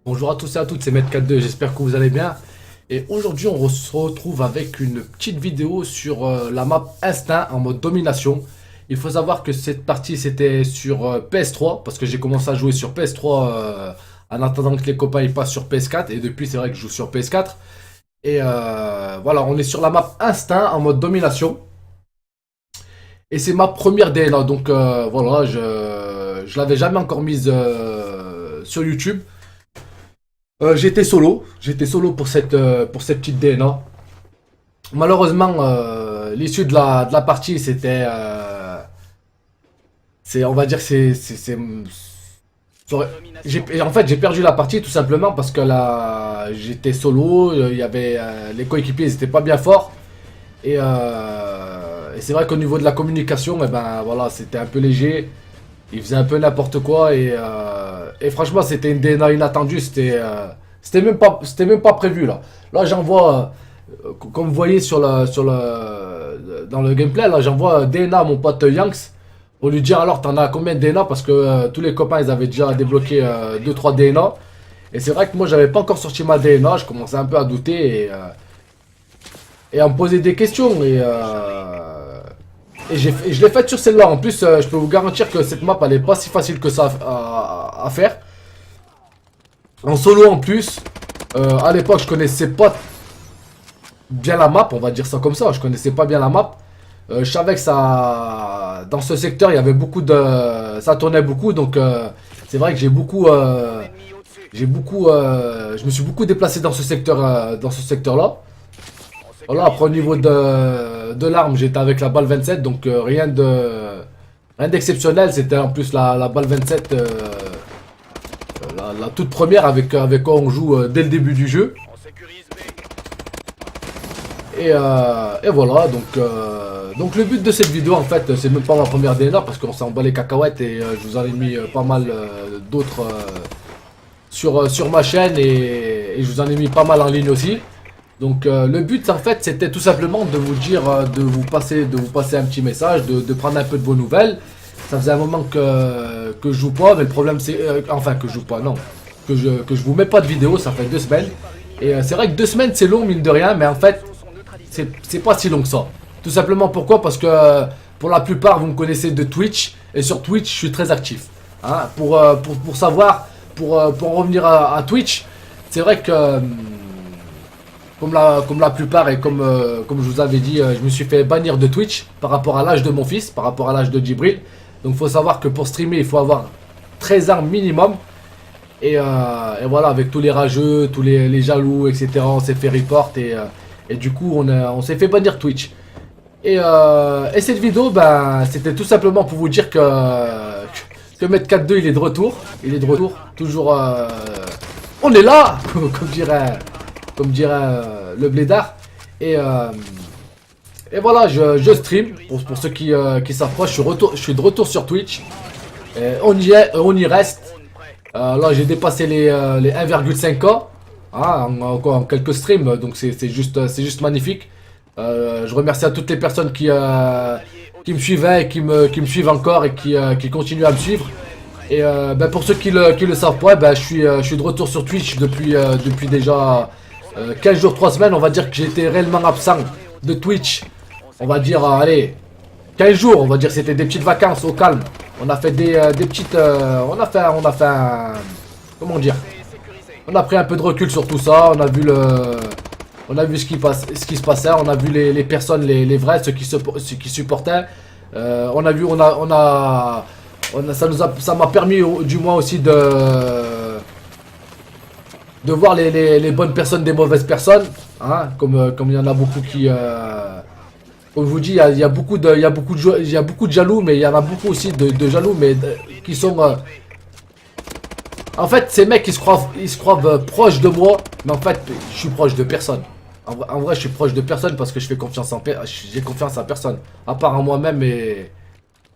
Bonjour à tous et à toutes, c'est Maître42, j'espère que vous allez bien. Et aujourd'hui, on se retrouve avec une petite vidéo sur la map Instinct en mode domination. Il faut savoir que cette partie, c'était sur PS3, parce que j'ai commencé à jouer sur PS3 en attendant que les copains ils passent sur PS4. Et depuis, c'est vrai que je joue sur PS4. Et voilà, on est sur la map Instinct en mode domination. Et c'est ma première DNA, donc voilà, je l'avais jamais encore mise sur YouTube. J'étais solo pour cette petite DNA. Malheureusement, l'issue de la partie, c'était, on va dire, en fait, j'ai perdu la partie tout simplement parce que là, j'étais solo, il y avait les coéquipiers, ils étaient pas bien forts et c'est vrai qu'au niveau de la communication, et ben voilà, c'était un peu léger. Ils faisaient un peu n'importe quoi et franchement c'était une DNA inattendue, c'était même pas prévu là. Là j'envoie comme vous voyez dans le gameplay là, j'envoie DNA à mon pote Yanks pour lui dire alors t'en as combien de DNA parce que tous les copains ils avaient déjà débloqué 2-3 DNA et c'est vrai que moi j'avais pas encore sorti ma DNA, je commençais un peu à douter et à me poser des questions et je l'ai faite sur celle-là. En plus, je peux vous garantir que cette map, elle est pas si facile que ça à faire. En solo en plus, à l'époque, je connaissais pas bien la map, on va dire ça comme ça. Je connaissais pas bien la map. Je savais que ça, dans ce secteur, il y avait beaucoup de, ça tournait beaucoup, donc c'est vrai que je me suis beaucoup déplacé dans ce secteur-là. Voilà, après au niveau de l'arme, j'étais avec la balle 27, donc rien d'exceptionnel. C'était en plus la balle 27, la toute première avec quoi on joue dès le début du jeu. Et voilà, donc le but de cette vidéo en fait, c'est même pas ma première DNA parce qu'on s'en bat les cacahuètes et je vous en ai mis pas mal d'autres sur ma chaîne et je vous en ai mis pas mal en ligne aussi. Donc le but en fait c'était tout simplement de vous dire, de vous passer un petit message, de prendre un peu de vos nouvelles. Ça faisait un moment que je joue pas, mais le problème c'est, enfin que je joue pas, non, que je vous mets pas de vidéo, ça fait 2 semaines. Et c'est vrai que 2 semaines c'est long mine de rien, mais en fait c'est pas si long que ça. Tout simplement pourquoi? Parce que pour la plupart vous me connaissez de Twitch, et sur Twitch je suis très actif. Hein, pour savoir, pour en revenir à Twitch, c'est vrai que... comme la plupart et comme je vous avais dit, je me suis fait bannir de Twitch par rapport à l'âge de mon fils, par rapport à l'âge de Djibril. Donc il faut savoir que pour streamer, il faut avoir 13 ans minimum. Et voilà, avec tous les rageux, tous les jaloux, etc., on s'est fait report et du coup on s'est fait bannir Twitch. Et cette vidéo, ben, c'était tout simplement pour vous dire que Maître42 il est de retour. Il est de retour, toujours... on est là comme dirait le blédard. Et voilà, je stream. Pour ceux qui s'approchent, je suis de retour sur Twitch. Et on y reste. Là, j'ai dépassé les 1,5K hein, en quelques streams. Donc c'est juste magnifique. Je remercie à toutes les personnes qui me suivaient et qui me suivent encore et qui continuent à me suivre. Et ben, pour ceux qui le savent pas, ben, je suis de retour sur Twitch depuis déjà 15 jours, 3 semaines. On va dire que j'étais réellement absent de Twitch. On va dire, allez, 15 jours, on va dire que c'était des petites vacances au calme. On a fait des petites... on a fait un... Comment dire? On a pris un peu de recul sur tout ça. On a vu ce qui se passait. On a vu les personnes, les vrais, ceux qui supportaient. On a vu, ça m'a permis du moins aussi de voir les bonnes personnes des mauvaises personnes, hein, comme il y en a beaucoup qui, comme je vous dis, il y a beaucoup de jaloux, mais il y en a beaucoup aussi de jaloux, mais qui sont, en fait, ces mecs ils se croient proches de moi, mais en fait, je suis proche de personne. En vrai, je suis proche de personne parce que j'ai confiance à personne, à part en moi-même et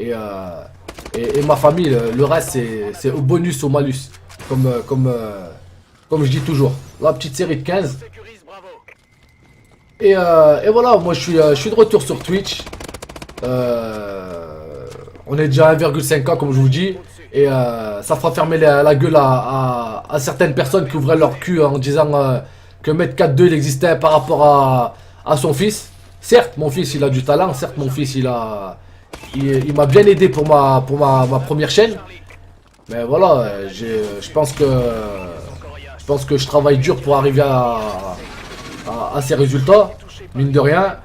ma famille. Le reste, c'est au bonus, au malus, comme je dis toujours. La petite série de 15. Et voilà, moi je suis de retour sur Twitch. On est déjà à 1,5K comme je vous dis. Et ça fera fermer la gueule à certaines personnes qui ouvraient leur cul en disant que Maître 4-2 il existait par rapport à son fils. Certes, mon fils il a du talent, certes mon fils il m'a bien aidé pour ma première chaîne. Mais voilà, je pense que je travaille dur pour arriver à ces résultats. Mine de rien,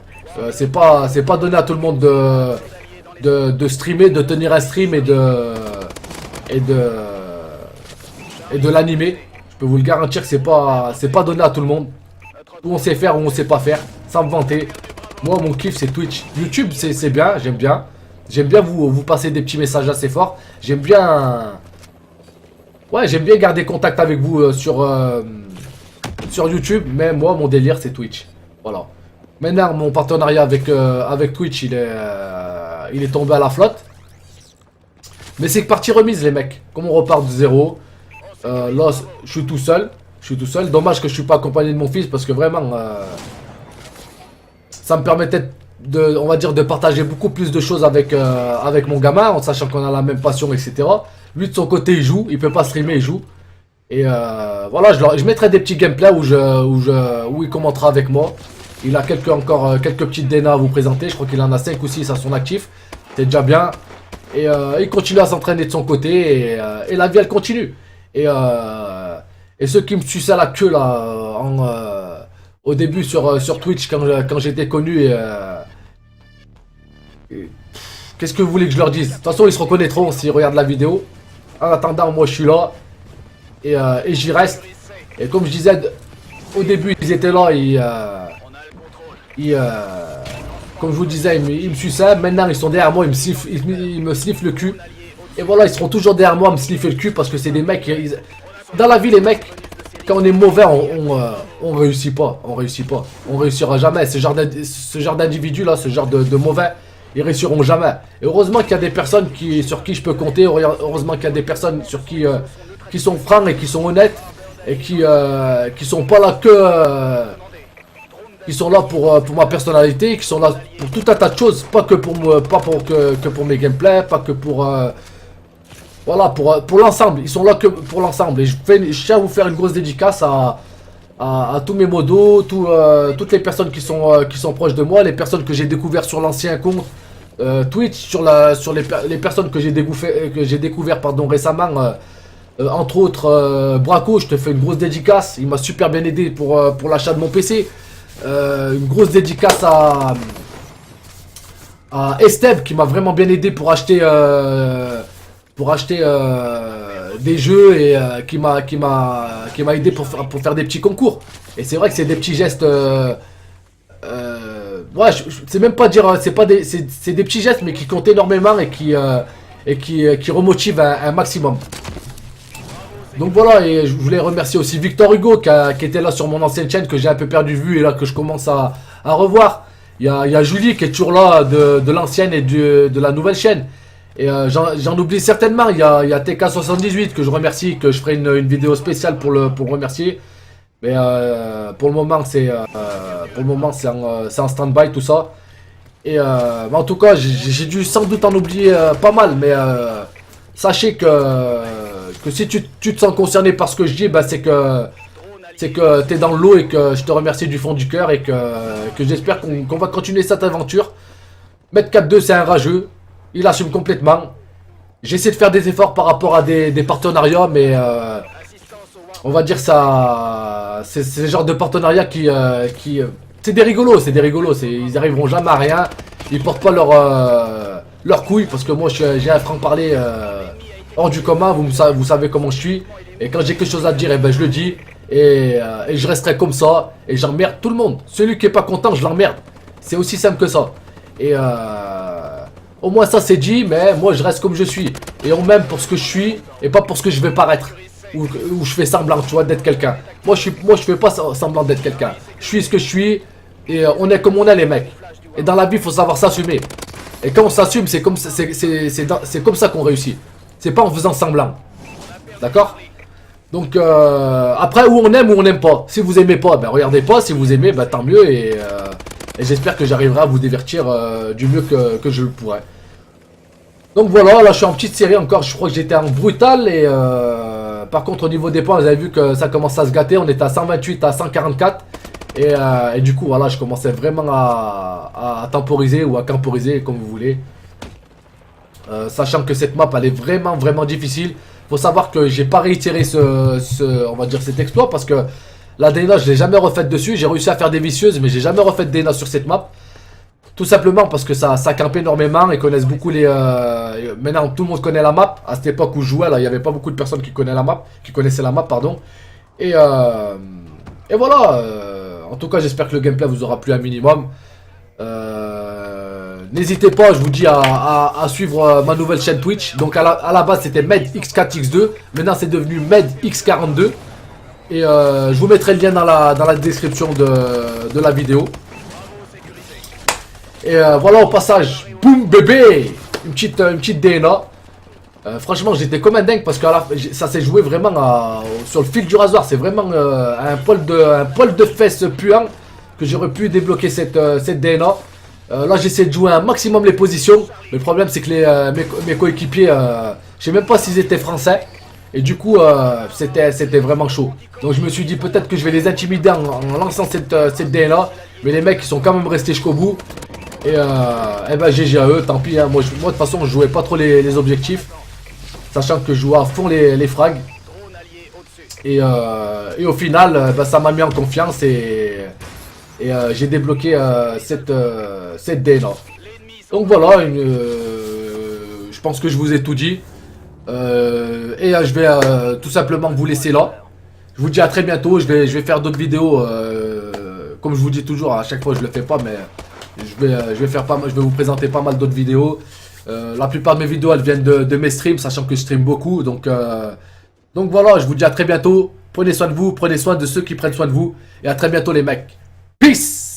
c'est pas donné à tout le monde de streamer, de tenir un stream et de l'animer. Je peux vous le garantir que c'est pas donné à tout le monde. Où on sait faire, où on sait pas faire, sans me vanter. Moi mon kiff c'est Twitch. YouTube c'est bien, j'aime bien. J'aime bien vous passer des petits messages assez forts. J'aime bien garder contact avec vous sur YouTube. Mais moi mon délire c'est Twitch. Voilà. Maintenant mon partenariat avec Twitch il est tombé à la flotte. Mais c'est que partie remise les mecs. Comme on repart de zéro. Là je suis tout seul. Dommage que je suis pas accompagné de mon fils parce que vraiment ça me permettait on va dire de partager beaucoup plus de choses avec mon gamin en sachant qu'on a la même passion, etc. Lui de son côté il joue, il peut pas streamer, il joue. Et voilà, je mettrai des petits gameplays où il commentera avec moi. Il a quelques petites DNA à vous présenter, je crois qu'il en a 5 ou 6 à son actif. C'est déjà bien. Et il continue à s'entraîner de son côté et la vie elle continue. Et ceux qui me suçaient la queue là au début sur Twitch quand j'étais connu qu'est-ce que vous voulez que je leur dise? De toute façon ils se reconnaîtront s'ils regardent la vidéo. En attendant moi je suis là et j'y reste. Et comme je disais au début ils étaient là comme je vous disais ils me suçaient. Maintenant ils sont derrière moi, ils me sniffent le cul. Et voilà, ils seront toujours derrière moi à me sniffer le cul parce que c'est des mecs dans la vie les mecs, quand on est mauvais on réussit pas, on réussira jamais. Ce genre d'individus là, ce genre de mauvais, ils réussiront jamais. Et heureusement qu'il y a des personnes sur qui je peux compter, heureusement qu'il y a des personnes sur qui sont francs et qui sont honnêtes et qui sont pas là qui sont là pour ma personnalité, qui sont là pour tout un tas de choses, pas que pour mes gameplays, pas que pour voilà, pour l'ensemble. Ils sont là que pour l'ensemble. Et je tiens à vous faire une grosse dédicace à tous mes modos, toutes les personnes qui sont proches de moi, les personnes que j'ai découvert sur l'ancien compte Twitch, sur les personnes que j'ai découvert récemment. Entre autres, Braco, je te fais une grosse dédicace. Il m'a super bien aidé pour l'achat de mon PC. Une grosse dédicace à Esteb qui m'a vraiment bien aidé pour acheter des jeux et qui m'a aidé pour faire des petits concours. Et c'est vrai que c'est des petits gestes. Ouais, je sais même pas dire. C'est des petits gestes mais qui comptent énormément et qui remotivent un maximum. Donc voilà, et je voulais remercier aussi Victor Hugo qui était là sur mon ancienne chaîne, que j'ai un peu perdu de vue et là que je commence à revoir. Il y a Julie qui est toujours là de l'ancienne et de la nouvelle chaîne. Et j'en oublie certainement. Il y a TK78 que je remercie, que je ferai une vidéo spéciale pour le remercier. Mais pour le moment c'est en stand-by tout ça. Et mais en tout cas j'ai dû sans doute en oublier pas mal, mais sachez que si tu te sens concerné par ce que je dis, bah c'est que t'es dans l'eau et que je te remercie du fond du cœur et que j'espère qu'on va continuer cette aventure. Maître 4-2 c'est un rageux, il assume complètement. J'essaie de faire des efforts par rapport à des partenariats, mais on va dire ça, c'est le genre de partenariat qui c'est des rigolos, ils arriveront jamais à rien, ils portent pas leur couille parce que moi j'ai un franc-parler hors du commun, vous savez comment je suis. Et quand j'ai quelque chose à dire, et ben je le dis. Et je resterai comme ça. Et j'emmerde tout le monde. Celui qui est pas content, je l'emmerde. C'est aussi simple que ça. Et au moins ça c'est dit. Mais moi je reste comme je suis. Et on m'aime pour ce que je suis. Et pas pour ce que je vais paraître. Ou je fais semblant, tu vois, d'être quelqu'un. Moi je fais pas semblant d'être quelqu'un. Je suis ce que je suis. Et on est comme on est les mecs. Et dans la vie il faut savoir s'assumer. Et quand on s'assume, c'est comme ça qu'on réussit. C'est pas en faisant semblant. D'accord? Donc après, où on aime ou on n'aime pas. Si vous aimez pas, ben regardez pas. Si vous aimez, ben tant mieux. Et j'espère que j'arriverai à vous divertir du mieux que je le pourrai. Donc voilà, là je suis en petite série encore, je crois que j'étais en brutal et par contre au niveau des points, vous avez vu que ça commence à se gâter, on était à 128 à 144 et du coup voilà, je commençais vraiment à temporiser ou à camporiser comme vous voulez. Sachant que cette map elle est vraiment difficile. Faut savoir que j'ai pas réitéré on va dire cet exploit parce que la DNA je l'ai jamais refaite dessus, j'ai réussi à faire des vicieuses mais j'ai jamais refait de DNA sur cette map. Tout simplement parce que ça campe énormément et connaissent beaucoup les... maintenant tout le monde connaît la map. À cette époque où je jouais là, il n'y avait pas beaucoup de personnes qui connaissaient la map, pardon. Et voilà. En tout cas j'espère que le gameplay vous aura plu un minimum. N'hésitez pas, je vous dis à suivre ma nouvelle chaîne Twitch. Donc à la base c'était MedX4X2. Maintenant c'est devenu MedX42. Et je vous mettrai le lien dans la description de la vidéo. Et voilà au passage, boum bébé, une petite DNA. Franchement j'étais comme un dingue parce que ça s'est joué vraiment sur le fil du rasoir. C'est vraiment un poil de fesses puant que j'aurais pu débloquer cette DNA. Là j'essaie de jouer un maximum les positions. Mais le problème c'est que mes coéquipiers, je sais même pas s'ils étaient français. Et du coup c'était vraiment chaud. Donc je me suis dit peut-être que je vais les intimider en lançant cette DNA. Mais les mecs ils sont quand même restés jusqu'au bout. Et ben GG à eux, tant pis hein. Moi de toute façon je jouais pas trop les objectifs. Sachant que je jouais à fond les frags. Et au final ben, ça m'a mis en confiance et j'ai débloqué cette DNA. Donc voilà, je pense que je vous ai tout dit. Je vais tout simplement vous laisser là. Je vous dis à très bientôt, je vais faire d'autres vidéos. Comme je vous dis toujours, à chaque fois je le fais pas mais... je vais vous présenter pas mal d'autres vidéos. La plupart de mes vidéos elles viennent de mes streams, sachant que je stream beaucoup. Donc voilà, je vous dis à très bientôt. Prenez soin de vous, prenez soin de ceux qui prennent soin de vous. Et à très bientôt les mecs. Peace!